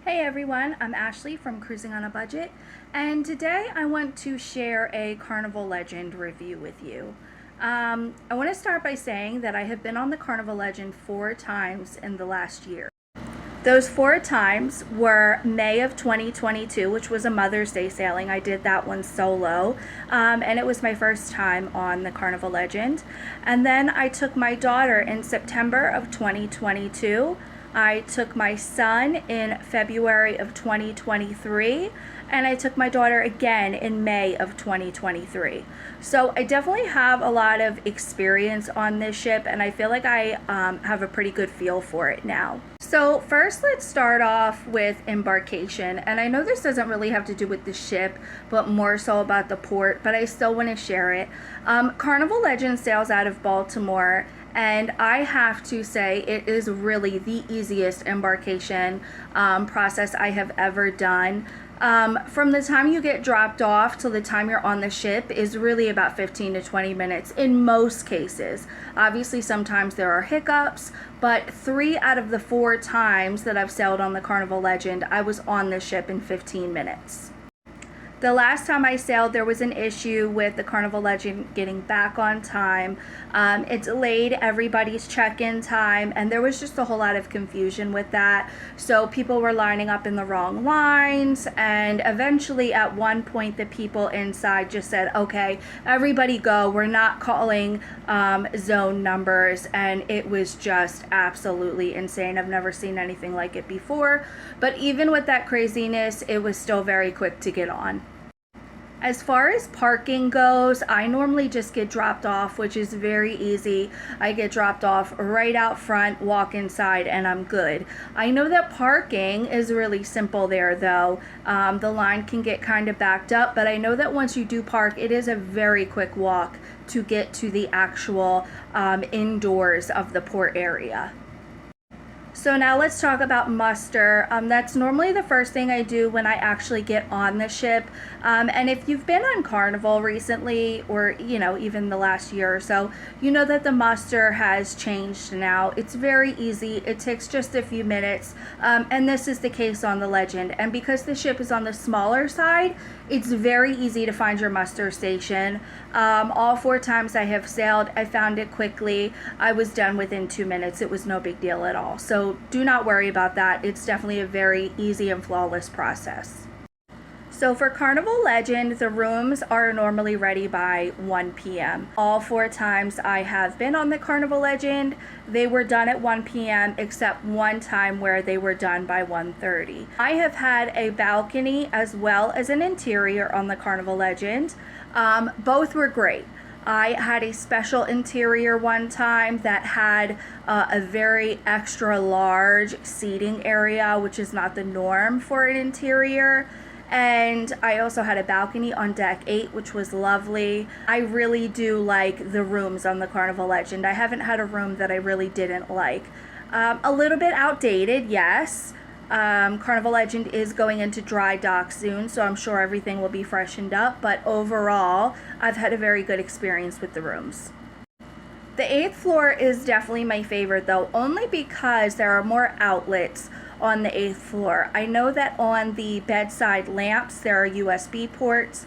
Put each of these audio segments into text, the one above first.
Hey everyone, I'm Ashley from Cruising on a Budget, and today I want to share a Carnival Legend review with you. I want to start by saying that I have been on the Carnival Legend 4 times in the last year. Those 4 times were May of 2022, which was a Mother's Day sailing. I did that one solo, and it was my first time on the Carnival Legend. And then I took my daughter in September of 2022. I took my son in February of 2023, and I took my daughter again in May of 2023. So I definitely have a lot of experience on this ship, and I feel like I have a pretty good feel for it now. So first, let's start off with embarkation. And I know this doesn't really have to do with the ship, but more so about the port, but I still want to share it. Carnival Legend sails out of Baltimore, and I have to say it is really the easiest embarkation process I have ever done. From the time you get dropped off till the time you're on the ship is really about 15 to 20 minutes in most cases. Obviously, sometimes there are hiccups, but 3 out of the 4 times that I've sailed on the Carnival Legend, I was on the ship in 15 minutes. The last time I sailed, there was an issue with the Carnival Legend getting back on time. It delayed everybody's check-in time, and there was just a whole lot of confusion with that. So people were lining up in the wrong lines, and eventually at one point the people inside just said, okay, everybody go, we're not calling zone numbers, and it was just absolutely insane. I've never seen anything like it before, but even with that craziness, it was still very quick to get on. As far as parking goes, I normally just get dropped off, which is very easy. I get dropped off right out front, walk inside, and I'm good. I know that parking is really simple there, though. The line can get kind of backed up, but I know that once you do park, it is a very quick walk to get to the actual indoors of the port area. So now let's talk about muster. That's normally the first thing I do when I actually get on the ship. And if you've been on Carnival recently, or even the last year or so, you know that the muster has changed now. It's very easy. It takes just a few minutes, and this is the case on the Legend. And because the ship is on the smaller side, it's very easy to find your muster station. All 4 times I have sailed, I found it quickly. I was done within 2 minutes. It was no big deal at all. So do not worry about that. It's definitely a very easy and flawless process. So for Carnival Legend, the rooms are normally ready by 1 p.m. All 4 times I have been on the Carnival Legend, they were done at 1 p.m. except one time where they were done by 1:30. I have had a balcony as well as an interior on the Carnival Legend. Both were great. I had a special interior one time that had a very extra large seating area, which is not the norm for an interior. And I also had a balcony on deck 8, which was lovely. I really do like the rooms on the Carnival Legend. I haven't had a room that I really didn't like. A little bit outdated, yes. Carnival Legend is going into dry dock soon, so I'm sure everything will be freshened up, but overall, I've had a very good experience with the rooms. The 8th floor is definitely my favorite, though, only because there are more outlets on the 8th floor. I know that on the bedside lamps, there are USB ports,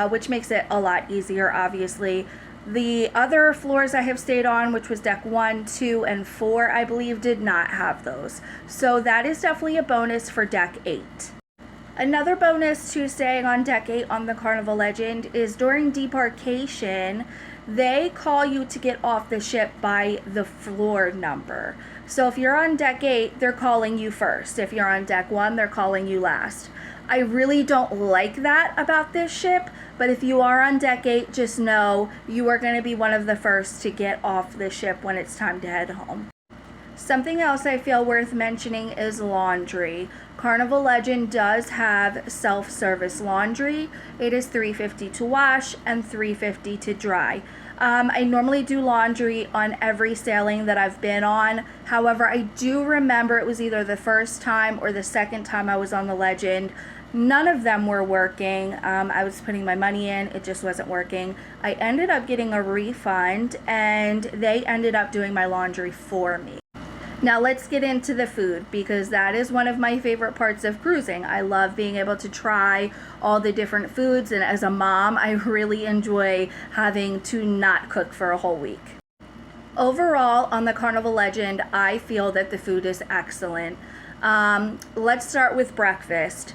which makes it a lot easier, obviously. The other floors I have stayed on, which was deck 1, 2, and 4, I believe, did not have those. So that is definitely a bonus for deck 8. Another bonus to staying on deck 8 on the Carnival Legend is during debarkation, they call you to get off the ship by the floor number. So if you're on deck 8, they're calling you first. If you're on deck 1, they're calling you last. I really don't like that about this ship, but if you are on deck 8, just know you are going to be one of the first to get off the ship when it's time to head home. Something else I feel worth mentioning is laundry. Carnival Legend does have self-service laundry. It is $3.50 to wash and $3.50 to dry. I normally do laundry on every sailing that I've been on. However, I do remember it was either the first time or the second time I was on the Legend. None of them were working. I was putting my money in, it just wasn't working. I ended up getting a refund, and they ended up doing my laundry for me. Now let's get into the food, because that is one of my favorite parts of cruising. I love being able to try all the different foods, and as a mom, I really enjoy having to not cook for a whole week. Overall, on the Carnival Legend, I feel that the food is excellent. Let's start with breakfast.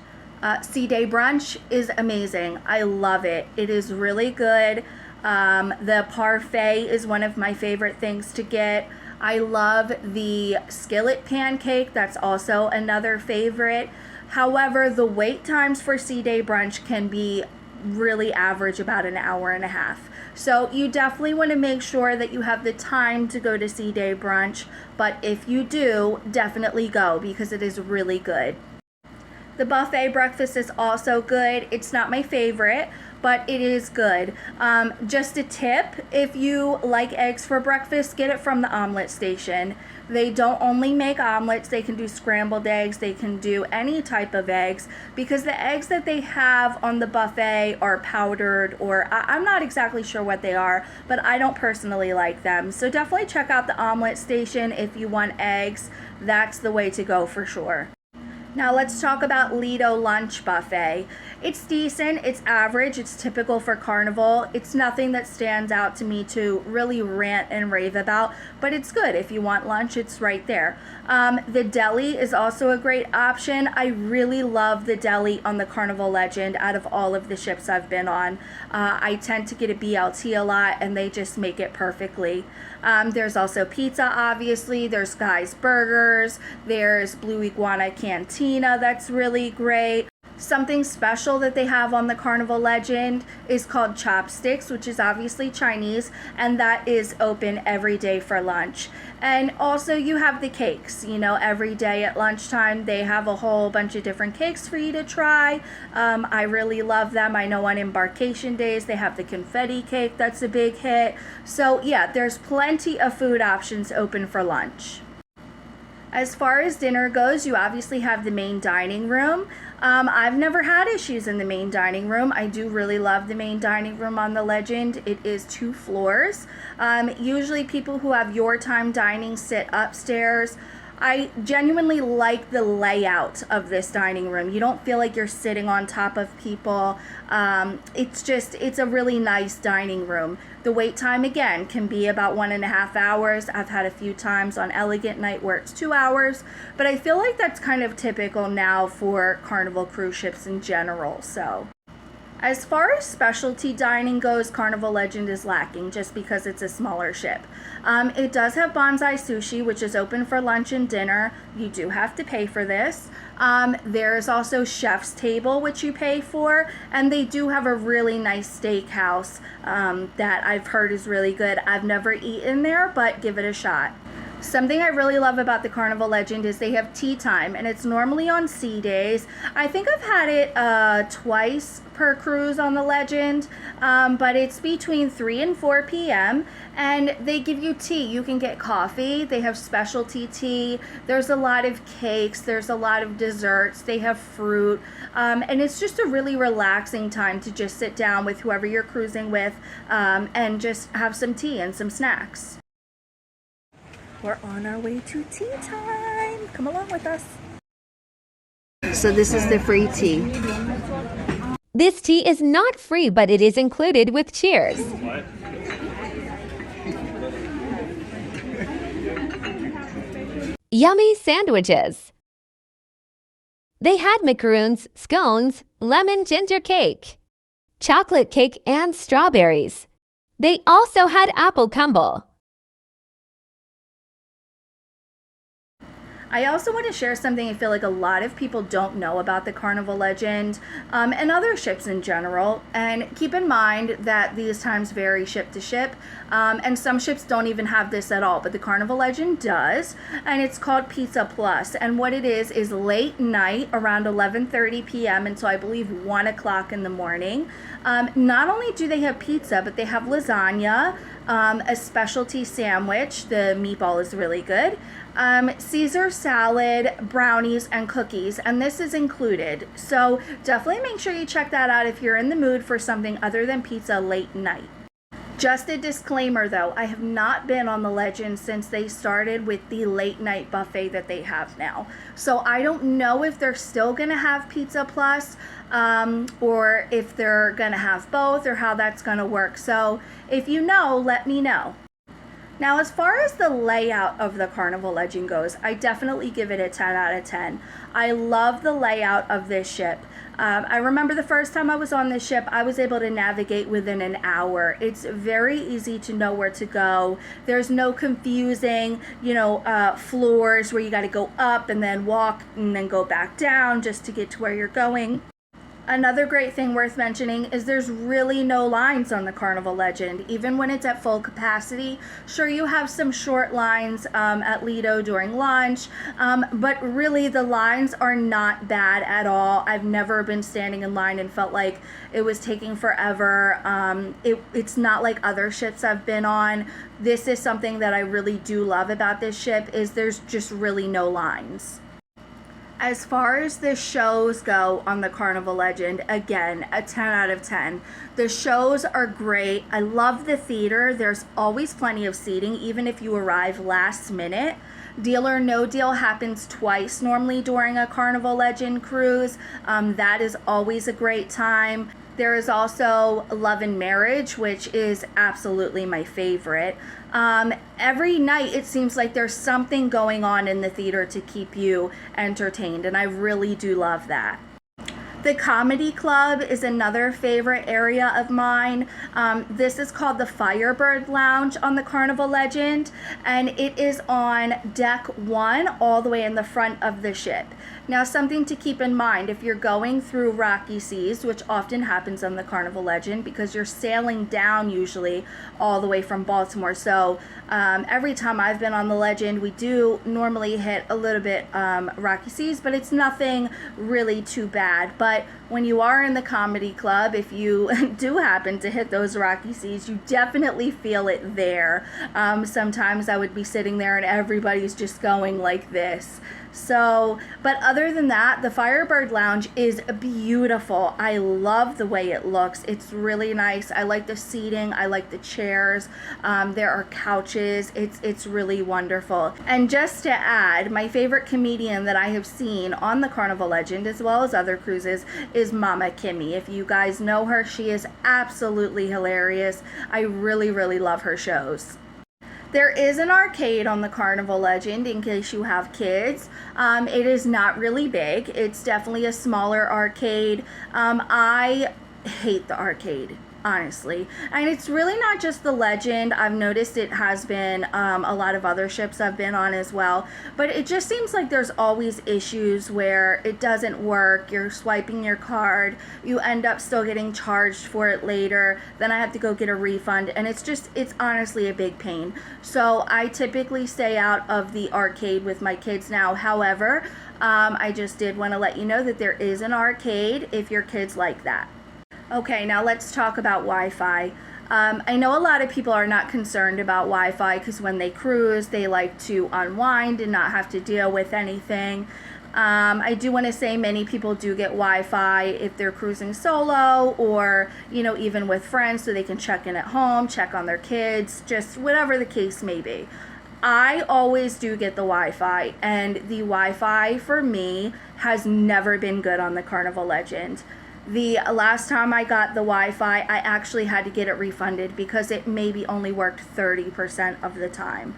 Sea Day brunch is amazing. I love it. It is really good. The parfait is one of my favorite things to get. I love the skillet pancake. That's also another favorite. However, the wait times for Sea Day brunch can be really average, about an hour and a half. So you definitely want to make sure that you have the time to go to Sea Day brunch. But if you do, definitely go, because it is really good. The buffet breakfast is also good. It's not my favorite, but it is good. Just a tip, if you like eggs for breakfast, get it from the omelet station. They don't only make omelets, they can do scrambled eggs, they can do any type of eggs, because the eggs that they have on the buffet are powdered, or I'm not exactly sure what they are, but I don't personally like them. So definitely check out the omelet station if you want eggs. That's the way to go for sure. Now let's talk about Lido Lunch Buffet. It's decent, it's average, it's typical for Carnival. It's nothing that stands out to me to really rant and rave about, but it's good. If you want lunch, it's right there. The deli is also a great option. I really love the deli on the Carnival Legend out of all of the ships I've been on. I tend to get a BLT a lot, and they just make it perfectly. There's also pizza, obviously. There's Guy's Burgers. There's Blue Iguana Cantina. That's really great. Something special that they have on the Carnival Legend is called Chopsticks, which is obviously Chinese, and that is open every day for lunch. And also you have the cakes, every day at lunchtime they have a whole bunch of different cakes for you to try. I really love them. I know on embarkation days they have the confetti cake, that's a big hit. So yeah, there's plenty of food options open for lunch. As far as dinner goes, you obviously have the main dining room. I've never had issues in the main dining room. I do really love the main dining room on the Legend. It is 2 floors. Usually people who have your time dining sit upstairs. I genuinely like the layout of this dining room. You don't feel like you're sitting on top of people. It's a really nice dining room. The wait time, again, can be about 1.5 hours. I've had a few times on Elegant Night where it's 2 hours, but I feel like that's kind of typical now for Carnival cruise ships in general. So, as far as specialty dining goes, Carnival Legend is lacking just because it's a smaller ship. It does have bonsai sushi, which is open for lunch and dinner. You do have to pay for this. There's also chef's table, which you pay for, and they do have a really nice steakhouse that I've heard is really good. I've never eaten there, but give it a shot. Something I really love about the Carnival Legend is they have tea time, and it's normally on sea days. I think I've had it twice per cruise on the Legend, but it's between 3 and 4 p.m. and they give you tea. You can get coffee. They have specialty tea. There's a lot of cakes. There's a lot of desserts. They have fruit, and it's just a really relaxing time to just sit down with whoever you're cruising with and just have some tea and some snacks. We're on our way to tea time. Come along with us. So this is the free tea. This tea is not free, but it is included with Cheers. Yummy sandwiches. They had macaroons, scones, lemon ginger cake, chocolate cake, and strawberries. They also had apple crumble. I also want to share something I feel like a lot of people don't know about the Carnival Legend and other ships in general. And keep in mind that these times vary ship to ship, and some ships don't even have this at all, but the Carnival Legend does, and it's called Pizza Plus. And what it is late night around 11:30 p.m. until I believe 1 o'clock in the morning. Not only do they have pizza, but they have lasagna, a specialty sandwich. The meatball is really good. Caesar salad, brownies, and cookies, and this is included. So definitely make sure you check that out if you're in the mood for something other than pizza late night. Just a disclaimer though, I have not been on the Legend since they started with the late night buffet that they have now. So I don't know if they're still gonna have Pizza Plus or if they're gonna have both or how that's gonna work. So if you know, let me know. Now, as far as the layout of the Carnival Legend goes, I definitely give it a 10 out of 10. I love the layout of this ship. I remember the first time I was on this ship, I was able to navigate within an hour. It's very easy to know where to go. There's no confusing, floors where you got to go up and then walk and then go back down just to get to where you're going. Another great thing worth mentioning is there's really no lines on the Carnival Legend, even when it's at full capacity. Sure, you have some short lines at Lido during lunch, but really the lines are not bad at all. I've never been standing in line and felt like it was taking forever. It's not like other ships I've been on. This is something that I really do love about this ship, is there's just really no lines. As far as the shows go on the Carnival Legend, again, a 10 out of 10. The shows are great. I love the theater. There's always plenty of seating, even if you arrive last minute. Deal or No Deal happens twice normally during a Carnival Legend cruise. That is always a great time. There is also Love and Marriage, which is absolutely my favorite. Every night it seems like there's something going on in the theater to keep you entertained, and I really do love that. The Comedy Club is another favorite area of mine. This is called the Firebird Lounge on the Carnival Legend, and it is on deck 1 all the way in the front of the ship. Now, something to keep in mind, if you're going through rocky seas, which often happens on the Carnival Legend because you're sailing down usually all the way from Baltimore. So every time I've been on the Legend, we do normally hit a little bit rocky seas, but it's nothing really too bad. But when you are in the Comedy Club, if you do happen to hit those rocky seas, you definitely feel it there. Sometimes I would be sitting there and everybody's just going like this. So, but other than that, the Firebird Lounge is beautiful. I love the way it looks. It's really nice. I like the seating. I like the chairs. There are couches. It's really wonderful. And just to add, my favorite comedian that I have seen on the Carnival Legend, as well as other cruises, is Mama Kimmy. If you guys know her, she is absolutely hilarious. I really, really love her shows. There is an arcade on the Carnival Legend in case you have kids. It is not really big. It's definitely a smaller arcade. I hate the arcade, honestly. And it's really not just the Legend. I've noticed it has been a lot of other ships I've been on as well. But it just seems like there's always issues where it doesn't work. You're swiping your card. You end up still getting charged for it later. Then I have to go get a refund. And it's honestly a big pain. So I typically stay out of the arcade with my kids now. However, I just did want to let you know that there is an arcade if your kids like that. Okay, now let's talk about Wi-Fi. I know a lot of people are not concerned about Wi-Fi because when they cruise, they like to unwind and not have to deal with anything. I do want to say many people do get Wi-Fi if they're cruising solo or, even with friends so they can check in at home, check on their kids, just whatever the case may be. I always do get the Wi-Fi, and the Wi-Fi for me has never been good on the Carnival Legend. The last time I got the Wi-Fi, I actually had to get it refunded because it maybe only worked 30% of the time.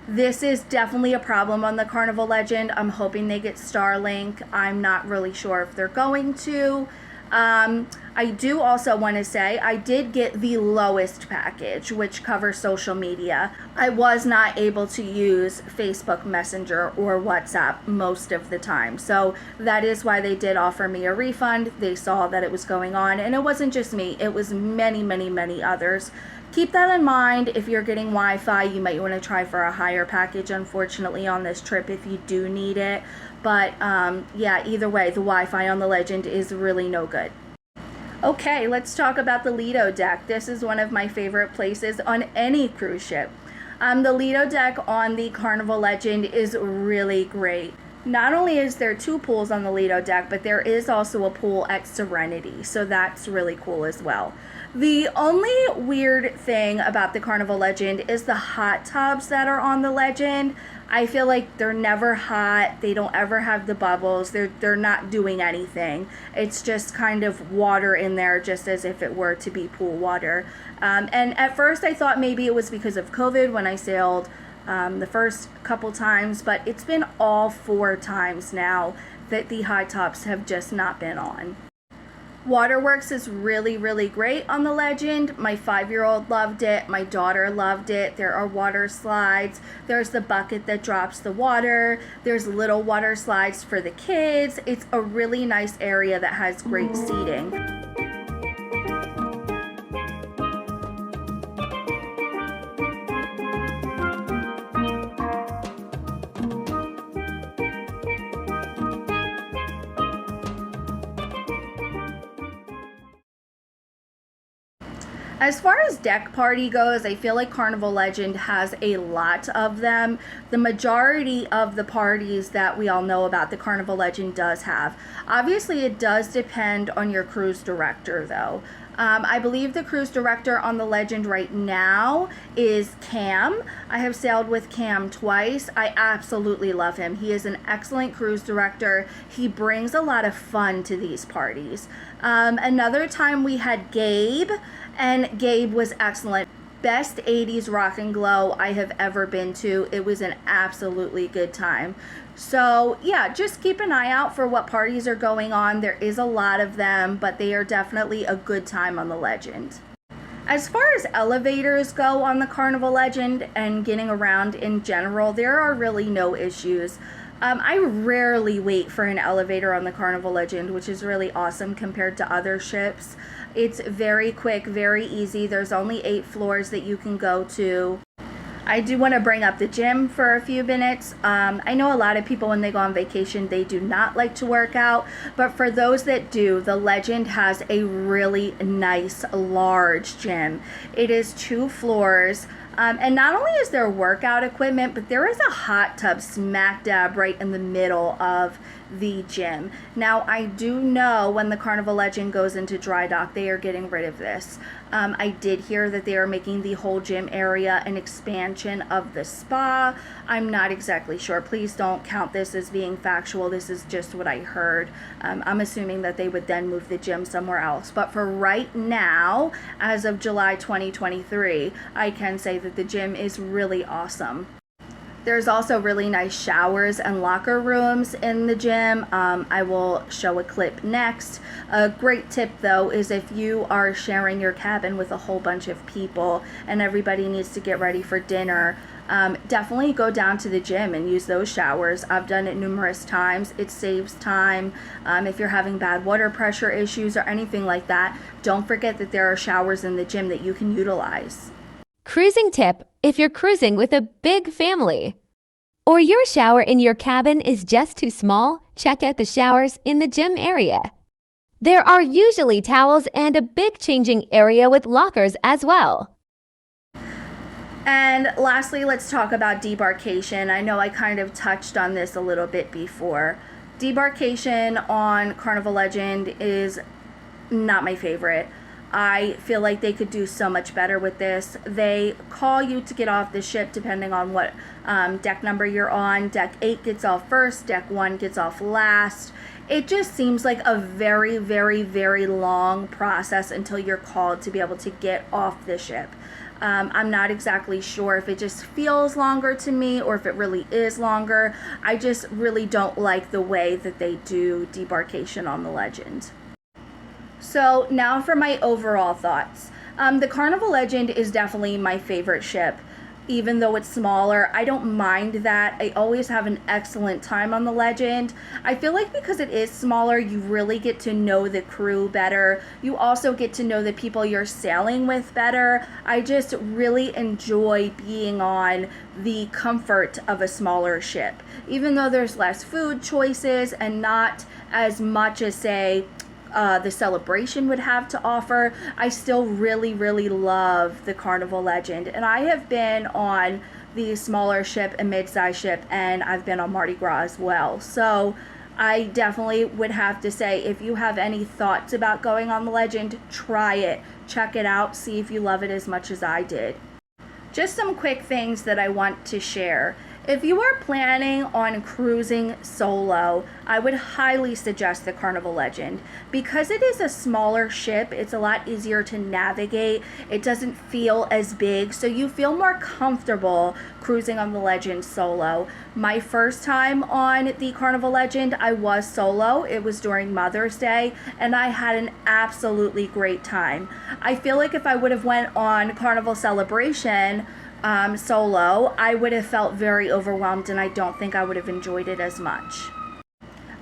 This is definitely a problem on the Carnival Legend. I'm hoping they get Starlink. I'm not really sure if they're going to. I do also want to say I did get the lowest package, which covers social media. I was not able to use Facebook Messenger or WhatsApp most of the time. So that is why they did offer me a refund. They saw that it was going on, and it wasn't just me. It was many, many, many others. Keep that in mind. If you're getting Wi-Fi, you might want to try for a higher package, unfortunately, on this trip if you do need it. But yeah, either way, the Wi-Fi on the Legend is really no good. Okay, let's talk about the Lido deck. This is one of my favorite places on any cruise ship. The Lido deck on the Carnival Legend is really great. Not only is there two pools on the Lido deck, but there is also a pool at Serenity, so that's really cool as well. The only weird thing about the Carnival Legend is the hot tubs that are on the Legend. I feel like they're never hot. They don't ever have the bubbles. They're not doing anything. It's just kind of water in there, just as if it were to be pool water. And at first I thought maybe it was because of COVID when I sailed the first couple times, but it's been all 4 times now that the high tops have just not been on. Waterworks is really, really great on the Legend. My 5-year-old loved it. My daughter loved it. There are water slides. There's the bucket that drops the water. There's little water slides for the kids. It's a really nice area that has great seating. As far as deck party goes, I feel like Carnival Legend has a lot of them. The majority of the parties that we all know about, the Carnival Legend does have. Obviously, it does depend on your cruise director, though. I believe the cruise director on the Legend right now is Cam. I have sailed with Cam twice. I absolutely love him. He is an excellent cruise director. He brings a lot of fun to these parties. Another time we had Gabe, and Gabe was excellent. Best 80s rock and glow I have ever been to. It was an absolutely good time. So yeah, just keep an eye out for what parties are going on. There is a lot of them, but they are definitely a good time on the Legend. As far as elevators go on the Carnival Legend and getting around in general, there are really no issues. I rarely wait for an elevator on the Carnival Legend, which is really awesome compared to other ships. It's very quick, very easy. There's only 8 floors that you can go to. I do want to bring up the gym for a few minutes. I know a lot of people when they go on vacation, they do not like to work out, but for those that do, the Legend has a really nice, large gym. It is 2 floors. And not only is there workout equipment, but there is a hot tub smack dab right in the middle of the gym. Now, I do know when the Carnival Legend goes into dry dock, they are getting rid of this. I did hear that they are making the whole gym area an expansion of the spa. I'm not exactly sure. Please don't count this as being factual. This is just what I heard. I'm assuming that they would then move the gym somewhere else. But for right now, as of July 2023, I can say that the gym is really awesome. There's also really nice showers and locker rooms in the gym. I will show a clip next. A great tip though is if you are sharing your cabin with a whole bunch of people and everybody needs to get ready for dinner, definitely go down to the gym and use those showers. I've done it numerous times. It saves time. If you're having bad water pressure issues or anything like that, don't forget that there are showers in the gym that you can utilize. Cruising tip if you're cruising with a big family. Or your shower in your cabin is just too small, check out the showers in the gym area. There are usually towels and a big changing area with lockers as well. And lastly, let's talk about debarkation. I know I kind of touched on this a little bit before. Debarkation on Carnival Legend is not my favorite. I feel like they could do so much better with this. They call you to get off the ship depending on what deck number you're on. Deck 8 gets off first, deck 1 gets off last. It just seems like a very, very, very long process until you're called to be able to get off the ship. I'm not exactly sure if it just feels longer to me or if it really is longer. I just really don't like the way that they do debarkation on the Legend. So now for my overall thoughts. The Carnival Legend is definitely my favorite ship. Even though it's smaller, I don't mind that. I always have an excellent time on the Legend. I feel like because it is smaller, you really get to know the crew better. You also get to know the people you're sailing with better. I just really enjoy being on the comfort of a smaller ship. Even though there's less food choices and not as much as, say, the Celebration would have to offer, I still really, really love the Carnival Legend. And I have been on the smaller ship and mid-size ship, and I've been on Mardi Gras as well. So I definitely would have to say, if you have any thoughts about going on the Legend, try it. Check it out. See if you love it as much as I did. Just some quick things that I want to share. If you are planning on cruising solo, I would highly suggest the Carnival Legend. Because it is a smaller ship, it's a lot easier to navigate. It doesn't feel as big, so you feel more comfortable cruising on the Legend solo. My first time on the Carnival Legend, I was solo. It was during Mother's Day, and I had an absolutely great time. I feel like if I would have went on Carnival Celebration solo, I would have felt very overwhelmed, and I don't think I would have enjoyed it as much.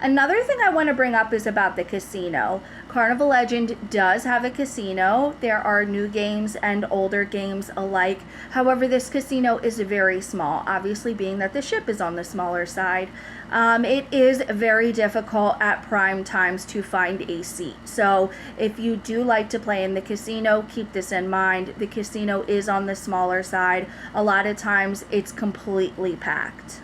Another thing I want to bring up is about the casino. Carnival Legend does have a casino. There are new games and older games alike. However, this casino is very small, obviously being that the ship is on the smaller side. It is very difficult at prime times to find a seat. So if you do like to play in the casino, keep this in mind. The casino is on the smaller side. A lot of times it's completely packed.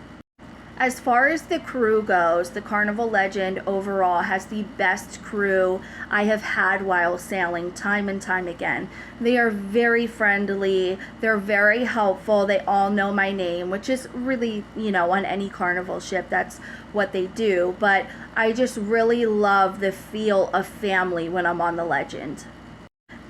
As far as the crew goes, the Carnival Legend overall has the best crew I have had while sailing, time and time again. They are very friendly, they're very helpful, they all know my name, which is really, on any Carnival ship, that's what they do. But I just really love the feel of family when I'm on the Legend.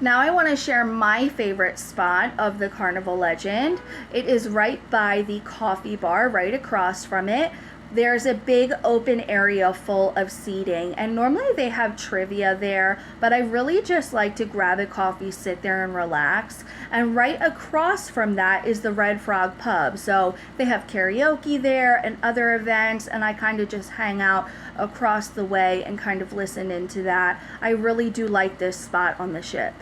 Now I want to share my favorite spot of the Carnival Legend. It is right by the coffee bar, right across from it. There's a big open area full of seating, and normally they have trivia there, but I really just like to grab a coffee, sit there and relax. And right across from that is the Red Frog Pub. So they have karaoke there and other events, and I kind of just hang out across the way and kind of listen into that. I really do like this spot on the ship.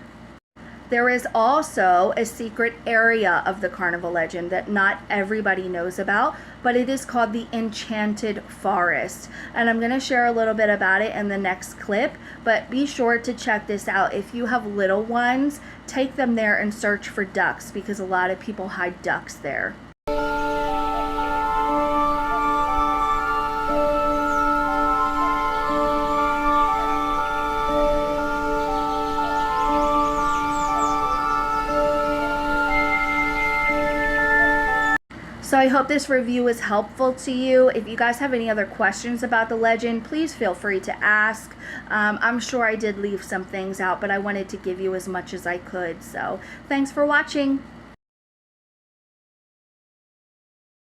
There is also a secret area of the Carnival Legend that not everybody knows about, but it is called the Enchanted Forest. And I'm going to share a little bit about it in the next clip, but be sure to check this out. If you have little ones, take them there and search for ducks, because a lot of people hide ducks there. So I hope this review was helpful to you. If you guys have any other questions about the Legend, please feel free to ask. I'm sure I did leave some things out, but I wanted to give you as much as I could. So thanks for watching.